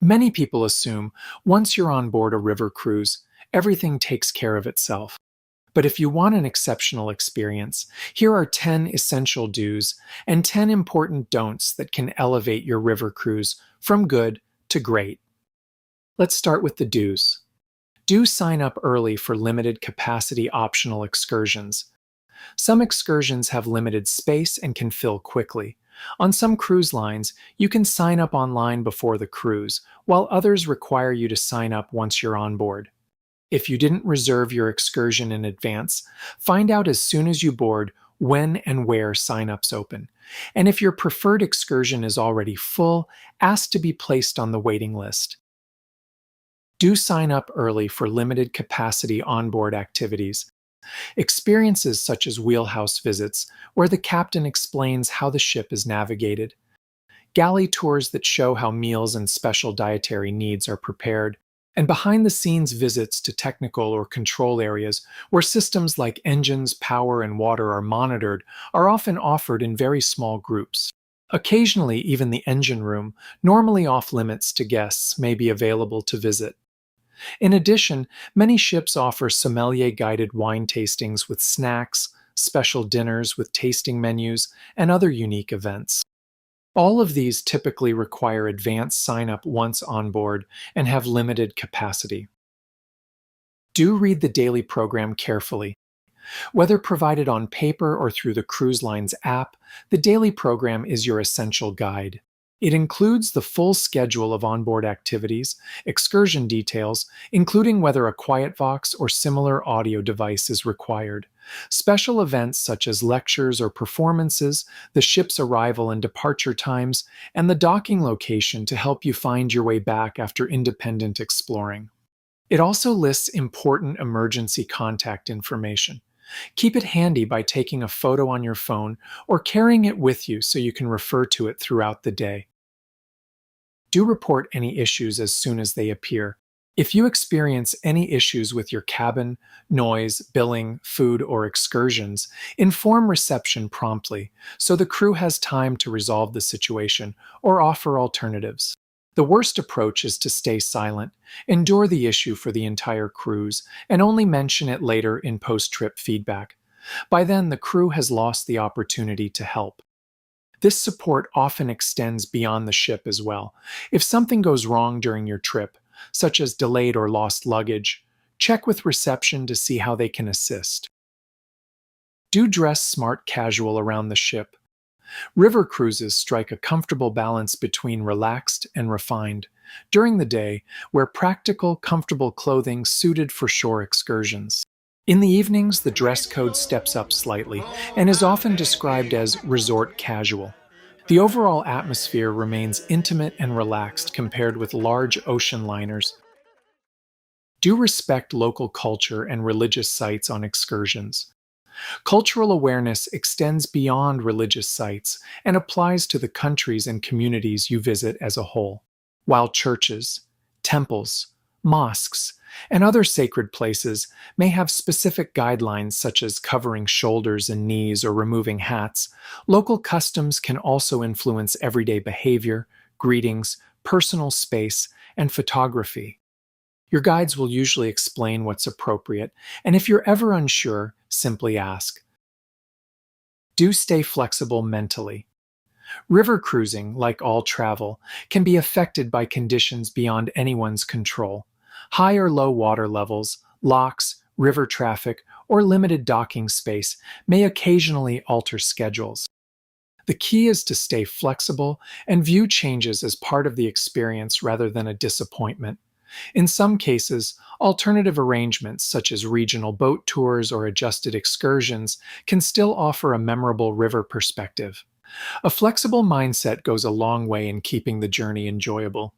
Many people assume once you're on board a river cruise, everything takes care of itself. But if you want an exceptional experience, here are 10 essential do's and 10 important don'ts that can elevate your river cruise from good to great. Let's start with the do's. Do sign up early for limited capacity optional excursions. Some excursions have limited space and can fill quickly. On some cruise lines, you can sign up online before the cruise, while others require you to sign up once you're on board. If you didn't reserve your excursion in advance, find out as soon as you board when and where signups open. And if your preferred excursion is already full, ask to be placed on the waiting list. Do sign up early for limited capacity onboard activities. Experiences such as wheelhouse visits, where the captain explains how the ship is navigated, galley tours that show how meals and special dietary needs are prepared, and behind-the-scenes visits to technical or control areas where systems like engines, power, and water are monitored are often offered in very small groups. Occasionally, even the engine room, normally off-limits to guests, may be available to visit. In addition, many ships offer sommelier-guided wine tastings with snacks, special dinners with tasting menus, and other unique events. All of these typically require advance sign-up once on board and have limited capacity. Do read the daily program carefully. Whether provided on paper or through the cruise line's app, the daily program is your essential guide. It includes the full schedule of onboard activities, excursion details, including whether a quiet box or similar audio device is required, special events such as lectures or performances, the ship's arrival and departure times, and the docking location to help you find your way back after independent exploring. It also lists important emergency contact information. Keep it handy by taking a photo on your phone or carrying it with you so you can refer to it throughout the day. Do report any issues as soon as they appear. If you experience any issues with your cabin, noise, billing, food, or excursions, inform reception promptly so the crew has time to resolve the situation or offer alternatives. The worst approach is to stay silent, endure the issue for the entire cruise, and only mention it later in post-trip feedback. By then, the crew has lost the opportunity to help. This support often extends beyond the ship as well. If something goes wrong during your trip, such as delayed or lost luggage, check with reception to see how they can assist. Do dress smart casual around the ship. River cruises strike a comfortable balance between relaxed and refined. During the day, wear practical, comfortable clothing suited for shore excursions. In the evenings, the dress code steps up slightly and is often described as resort casual. The overall atmosphere remains intimate and relaxed compared with large ocean liners. Do respect local culture and religious sites on excursions. Cultural awareness extends beyond religious sites and applies to the countries and communities you visit as a whole. While churches, temples, mosques, and other sacred places may have specific guidelines such as covering shoulders and knees or removing hats, local customs can also influence everyday behavior, greetings, personal space, and photography. Your guides will usually explain what's appropriate, and if you're ever unsure, simply ask. Do stay flexible mentally. River cruising, like all travel, can be affected by conditions beyond anyone's control. High or low water levels, locks, river traffic, or limited docking space may occasionally alter schedules. The key is to stay flexible and view changes as part of the experience rather than a disappointment. In some cases, alternative arrangements such as regional boat tours or adjusted excursions can still offer a memorable river perspective. A flexible mindset goes a long way in keeping the journey enjoyable.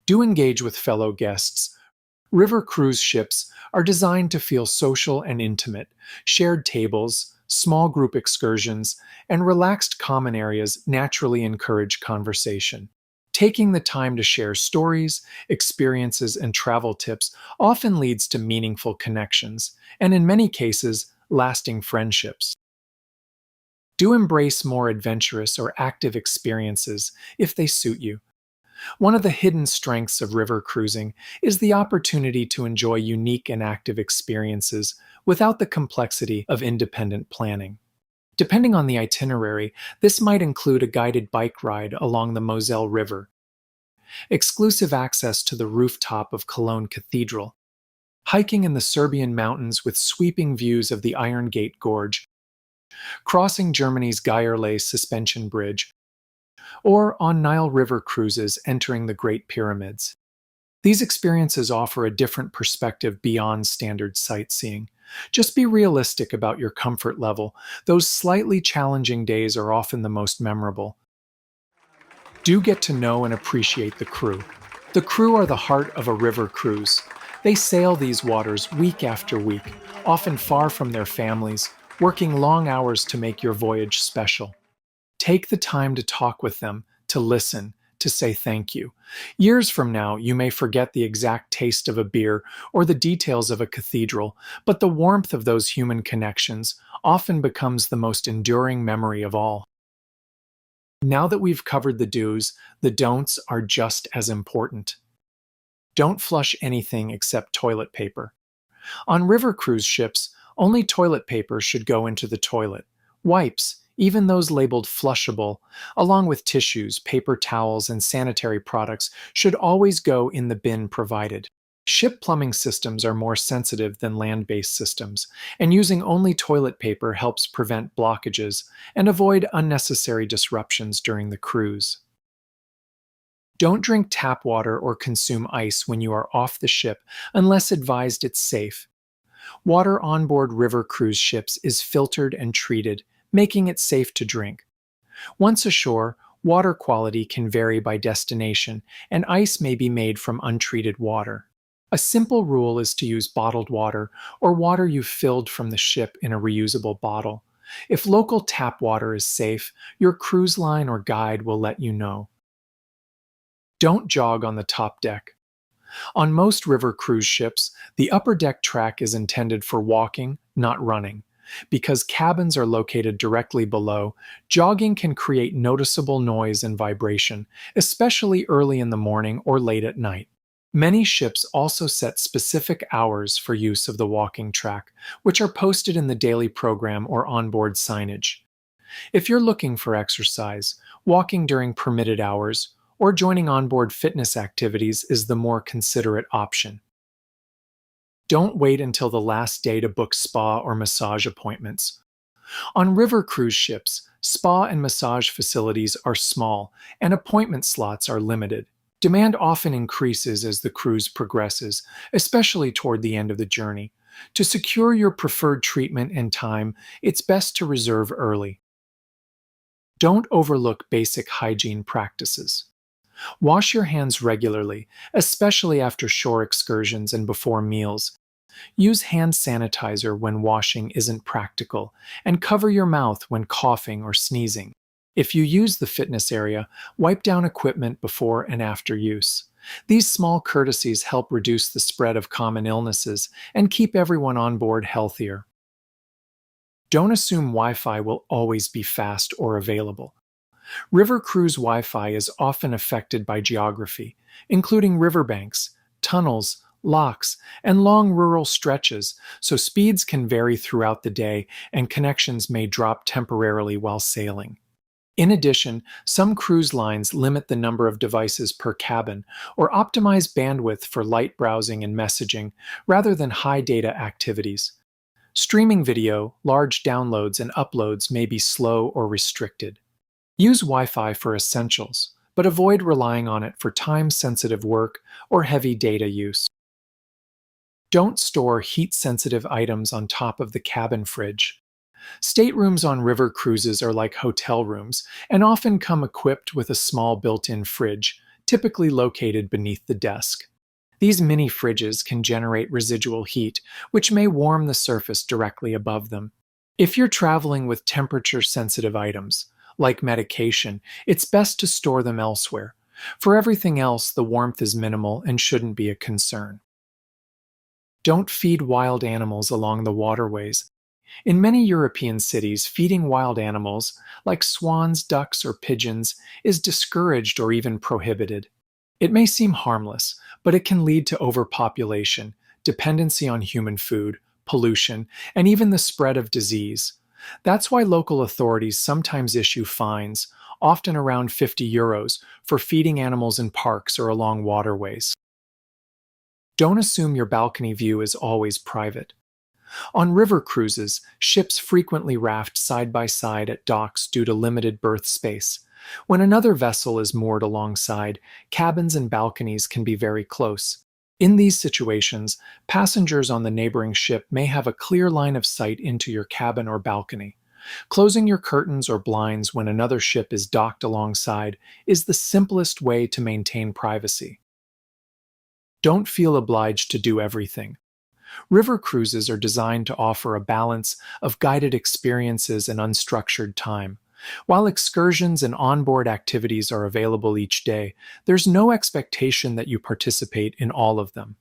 Do engage with fellow guests. River cruise ships are designed to feel social and intimate. Shared tables, small group excursions, and relaxed common areas naturally encourage conversation. Taking the time to share stories, experiences, and travel tips often leads to meaningful connections, and in many cases, lasting friendships. Do embrace more adventurous or active experiences if they suit you. One of the hidden strengths of river cruising is the opportunity to enjoy unique and active experiences without the complexity of independent planning. Depending on the itinerary, this might include a guided bike ride along the Moselle River, exclusive access to the rooftop of Cologne Cathedral, hiking in the Serbian mountains with sweeping views of the Iron Gate Gorge, crossing Germany's Geierlei suspension bridge, or on Nile River cruises entering the Great Pyramids. These experiences offer a different perspective beyond standard sightseeing. Just be realistic about your comfort level. Those slightly challenging days are often the most memorable. Do get to know and appreciate the crew. The crew are the heart of a river cruise. They sail these waters week after week, often far from their families, working long hours to make your voyage special. Take the time to talk with them, to listen, to say thank you. Years from now, you may forget the exact taste of a beer or the details of a cathedral, but the warmth of those human connections often becomes the most enduring memory of all. Now that we've covered the do's, the don'ts are just as important. Don't flush anything except toilet paper. On river cruise ships, only toilet paper should go into the toilet. Wipes, even those labeled flushable, along with tissues, paper towels, and sanitary products, should always go in the bin provided. Ship plumbing systems are more sensitive than land-based systems, and using only toilet paper helps prevent blockages and avoid unnecessary disruptions during the cruise. Don't drink tap water or consume ice when you are off the ship unless advised it's safe. Water on board river cruise ships is filtered and treated, making it safe to drink. Once ashore, water quality can vary by destination, and ice may be made from untreated water. A simple rule is to use bottled water or water you've filled from the ship in a reusable bottle. If local tap water is safe, your cruise line or guide will let you know. Don't jog on the top deck. On most river cruise ships, the upper deck track is intended for walking, not running. Because cabins are located directly below, jogging can create noticeable noise and vibration, especially early in the morning or late at night. Many ships also set specific hours for use of the walking track, which are posted in the daily program or onboard signage. If you're looking for exercise, walking during permitted hours, or joining onboard fitness activities is the more considerate option. Don't wait until the last day to book spa or massage appointments. On river cruise ships, spa and massage facilities are small, and appointment slots are limited. Demand often increases as the cruise progresses, especially toward the end of the journey. To secure your preferred treatment and time, it's best to reserve early. Don't overlook basic hygiene practices. Wash your hands regularly, especially after shore excursions and before meals. Use hand sanitizer when washing isn't practical, and cover your mouth when coughing or sneezing. If you use the fitness area, wipe down equipment before and after use. These small courtesies help reduce the spread of common illnesses and keep everyone on board healthier. Don't assume Wi-Fi will always be fast or available. River cruise Wi-Fi is often affected by geography, including riverbanks, tunnels, locks, and long rural stretches, so speeds can vary throughout the day and connections may drop temporarily while sailing. In addition, some cruise lines limit the number of devices per cabin or optimize bandwidth for light browsing and messaging rather than high data activities. Streaming video, large downloads, and uploads may be slow or restricted. Use Wi-Fi for essentials, but avoid relying on it for time-sensitive work or heavy data use. Don't store heat-sensitive items on top of the cabin fridge. Staterooms on river cruises are like hotel rooms and often come equipped with a small built-in fridge, typically located beneath the desk. These mini fridges can generate residual heat, which may warm the surface directly above them. If you're traveling with temperature-sensitive items, like medication, it's best to store them elsewhere. For everything else, the warmth is minimal and shouldn't be a concern. Don't feed wild animals along the waterways. In many European cities, feeding wild animals, like swans, ducks, or pigeons, is discouraged or even prohibited. It may seem harmless, but it can lead to overpopulation, dependency on human food, pollution, and even the spread of disease. That's why local authorities sometimes issue fines, often around €50, for feeding animals in parks or along waterways. Don't assume your balcony view is always private. On river cruises, ships frequently raft side by side at docks due to limited berth space. When another vessel is moored alongside, cabins and balconies can be very close. In these situations, passengers on the neighboring ship may have a clear line of sight into your cabin or balcony. Closing your curtains or blinds when another ship is docked alongside is the simplest way to maintain privacy. Don't feel obliged to do everything. River cruises are designed to offer a balance of guided experiences and unstructured time. While excursions and onboard activities are available each day, there's no expectation that you participate in all of them.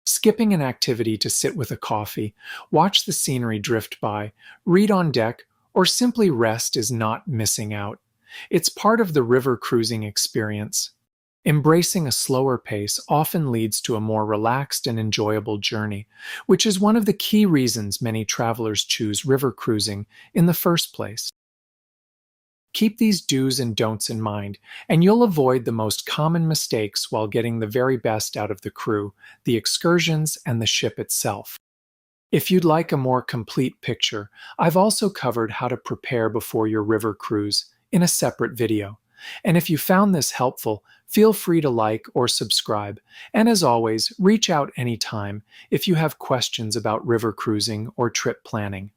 Skipping an activity to sit with a coffee, watch the scenery drift by, read on deck, or simply rest is not missing out. It's part of the river cruising experience. Embracing a slower pace often leads to a more relaxed and enjoyable journey, which is one of the key reasons many travelers choose river cruising in the first place. Keep these do's and don'ts in mind, and you'll avoid the most common mistakes while getting the very best out of the crew, the excursions, and the ship itself. If you'd like a more complete picture, I've also covered how to prepare before your river cruise in a separate video. And if you found this helpful, feel free to like or subscribe. And as always, reach out anytime if you have questions about river cruising or trip planning.